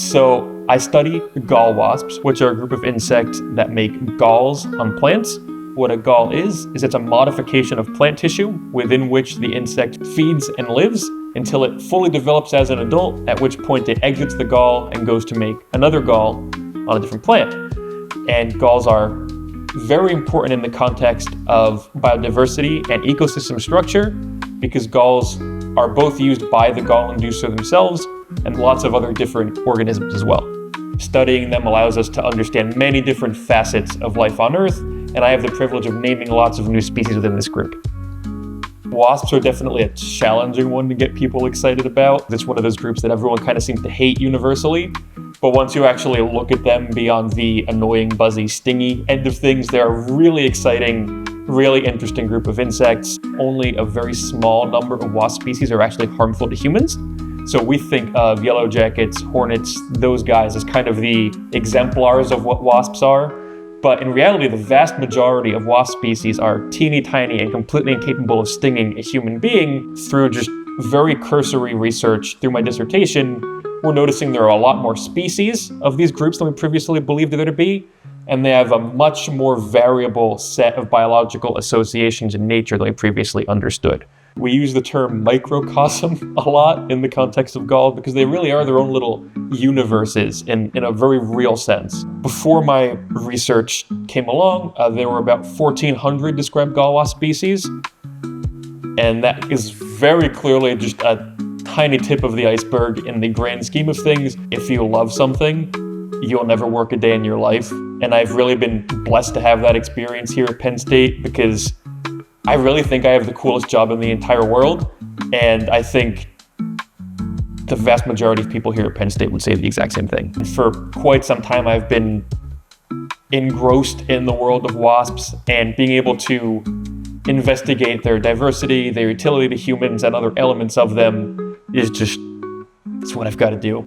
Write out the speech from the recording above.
So I study gall wasps, which are a group of insects that make galls on plants. What a gall is it's a modification of plant tissue within which the insect feeds and lives until it fully develops as an adult, at which point it exits the gall and goes to make another gall on a different plant. And galls are very important in the context of biodiversity and ecosystem structure because galls are both used by the gall inducer themselves and lots of other different organisms as well. Studying them allows us to understand many different facets of life on Earth, and I have the privilege of naming lots of new species within this group. Wasps are definitely a challenging one to get people excited about. It's one of those groups that everyone kind of seems to hate universally, but once you actually look at them beyond the annoying, buzzy, stingy end of things, they're a really exciting, really interesting group of insects. Only a very small number of wasp species are actually harmful to humans. So we think of yellow jackets, hornets, those guys as kind of the exemplars of what wasps are. But in reality, the vast majority of wasp species are teeny tiny and completely incapable of stinging a human being. Through just very cursory research through my dissertation, we're noticing there are a lot more species of these groups than we previously believed there to be, and they have a much more variable set of biological associations in nature than we previously understood. We use the term microcosm a lot in the context of galls because they really are their own little universes in a very real sense. Before my research came along, there were about 1,400 described gall wasp species, and that is very clearly just a tiny tip of the iceberg in the grand scheme of things. If you love something, you'll never work a day in your life, and I've really been blessed to have that experience here at Penn State because I really think I have the coolest job in the entire world, and I think the vast majority of people here at Penn State would say the exact same thing. For quite some time, I've been engrossed in the world of wasps, and being able to investigate their diversity, their utility to humans, and other elements of them is just, it's what I've got to do.